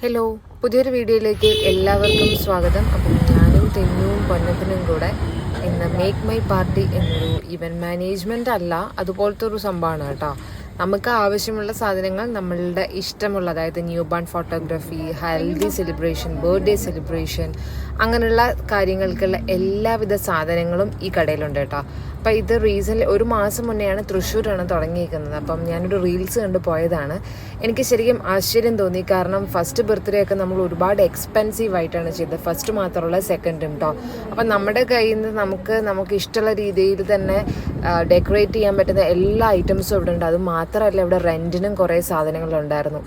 Hello, പുതിയൊരു വീഡിയോയിലേക്ക് എല്ലാവർക്കും സ്വാഗതം. അപ്പം ഞാനും തെന്നുവും പൊന്നപ്പനും കൂടെ ഇന്ന് മേക്ക് മൈ പാർട്ടി എന്നൊരു ഇവൻറ്റ് മാനേജ്മെൻ്റ് അല്ല, അതുപോലത്തെ ഒരു സംഭവമാണ് കേട്ടോ. നമുക്ക് ആവശ്യമുള്ള സാധനങ്ങൾ നമ്മളുടെ ഇഷ്ടമുള്ള, അതായത് new born photography, healthy celebration, birthday celebration, അങ്ങനെയുള്ള കാര്യങ്ങൾക്കുള്ള എല്ലാവിധ സാധനങ്ങളും ഈ കടയിലുണ്ട് കേട്ടോ. അപ്പം ഇത് റീസെൻ്റ് ഒരു മാസം മുന്നെയാണ് തൃശ്ശൂരാണ് തുടങ്ങിയിരിക്കുന്നത്. അപ്പം ഞാനൊരു റീൽസ് കണ്ട് പോയതാണ്. എനിക്ക് ശരിക്കും ആശ്ചര്യം തോന്നി. കാരണം ഫസ്റ്റ് ബർത്ത്ഡേ ഒക്കെ നമ്മൾ ഒരുപാട് എക്സ്പെൻസീവ് ആയിട്ടാണ് ചെയ്തത്, ഫസ്റ്റ് മാത്രമല്ല സെക്കൻഡും കേട്ടോ. അപ്പം നമ്മുടെ കയ്യിൽ നിന്ന് നമുക്ക് ഇഷ്ടമുള്ള രീതിയിൽ തന്നെ ഡെക്കറേറ്റ് ചെയ്യാൻ പറ്റുന്ന എല്ലാ ഐറ്റംസും ഇവിടെ ഉണ്ട്. അത് മാത്രമല്ല, ഇവിടെ റെൻറ്റിനും കുറേ സാധനങ്ങളുണ്ടായിരുന്നു.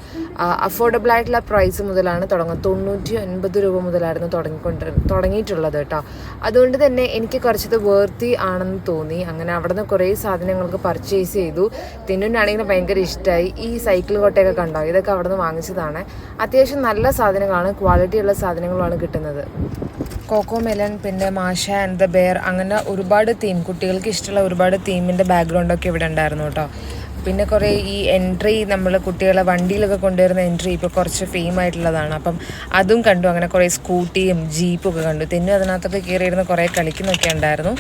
അഫോർഡബിൾ ആയിട്ടുള്ള പ്രൈസ് മുതലാണ് തുടങ്ങുന്നത്. 90-90 രൂപ മുതലായിരുന്നു തുടങ്ങിയിട്ടുള്ളത് കേട്ടോ. അതുകൊണ്ട് തന്നെ എനിക്ക് കുറച്ചത് വേർത്തി ആണെന്ന് തോന്നി. അങ്ങനെ അവിടെ നിന്ന് കുറേ സാധനങ്ങൾക്ക് പർച്ചേസ് ചെയ്തു. തിന്നുനാണെങ്കിൽ ഭയങ്കര ഇഷ്ടമായി. ഈ സൈക്കിൾ കോട്ടയൊക്കെ കണ്ടോ, ഇതൊക്കെ അവിടെ നിന്ന് വാങ്ങിച്ചതാണ്. അത്യാവശ്യം നല്ല സാധനങ്ങളാണ്, ക്വാളിറ്റിയുള്ള സാധനങ്ങളാണ് കിട്ടുന്നത്. കോക്കോ മെലൺ, പിന്നെ മാഷ ആൻഡ് ദ ബെയർ, അങ്ങനെ ഒരുപാട് തീം, കുട്ടികൾക്ക് ഇഷ്ടമുള്ള ഒരുപാട് തീമിൻ്റെ ബാക്ക്ഗ്രൗണ്ടൊക്കെ ഇവിടെ ഉണ്ടായിരുന്നു കേട്ടോ. പിന്നെ കുറേ ഈ എൻട്രി, നമ്മൾ കുട്ടികളെ വണ്ടിയിലൊക്കെ കൊണ്ടുവരുന്ന എൻട്രി ഇപ്പോൾ കുറച്ച് ഫെയിം ആയിട്ടുള്ളതാണ്. അപ്പം അതും കണ്ടു. അങ്ങനെ കുറേ സ്കൂട്ടിയും ജീപ്പും ഒക്കെ കണ്ടു. തെന്നും അതിനകത്തൊക്കെ കയറിയിരുന്ന് കുറേ കളിക്കുന്നൊക്കെ ഉണ്ടായിരുന്നു.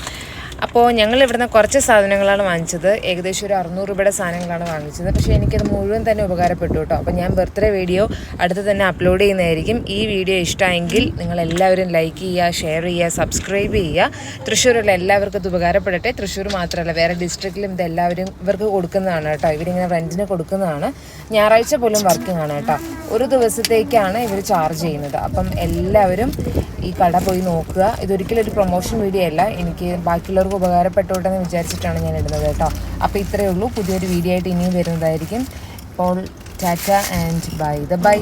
അപ്പോൾ ഞങ്ങൾ ഇവിടുന്ന് കുറച്ച് സാധനങ്ങളാണ് വാങ്ങിച്ചത്. ഏകദേശം ഒരു 600 രൂപയുടെ സാധനങ്ങളാണ് വാങ്ങിച്ചത്. പക്ഷേ എനിക്കത് മുഴുവൻ തന്നെ ഉപകാരപ്പെട്ടു കേട്ടോ. അപ്പോൾ ഞാൻ ബർത്ത്ഡേ വീഡിയോ അടുത്ത് തന്നെ അപ്ലോഡ് ചെയ്യുന്നതായിരിക്കും. ഈ വീഡിയോ ഇഷ്ടമായെങ്കിൽ നിങ്ങളെല്ലാവരും ലൈക്ക് ചെയ്യുക, ഷെയർ ചെയ്യുക, സബ്സ്ക്രൈബ് ചെയ്യുക. തൃശ്ശൂരുള്ള എല്ലാവർക്കും ഇത് ഉപകാരപ്പെടട്ടെ. തൃശ്ശൂർ മാത്രമല്ല, വേറെ ഡിസ്ട്രിക്റ്റിലും ഇത് എല്ലാവരും ഇവർക്ക് കൊടുക്കുന്നതാണ് കേട്ടോ. ഇവരിങ്ങനെ റെൻറ്റിന് കൊടുക്കുന്നതാണ്. ഞായറാഴ്ച പോലും വർക്കിംഗ് ആണ് കേട്ടോ. ഒരു ദിവസത്തേക്കാണ് ഇവർ ചാർജ് ചെയ്യുന്നത്. അപ്പം എല്ലാവരും ഈ കട പോയി നോക്കുക. ഇതൊരിക്കലും ഒരു പ്രൊമോഷൻ വീഡിയോ അല്ല, എനിക്ക് ബാക്കിയുള്ളവർക്ക് ഉപകാരപ്പെട്ടോട്ടെ എന്ന് വിചാരിച്ചിട്ടാണ് ഞാൻ ഇടുന്നത് കേട്ടോ. അപ്പോൾ ഇത്രയേ ഉള്ളൂ. പുതിയൊരു വീഡിയോ ആയിട്ട് ഇനിയും വരുന്നതായിരിക്കും. അപ്പോൾ ടാറ്റ ആൻഡ് ബൈ.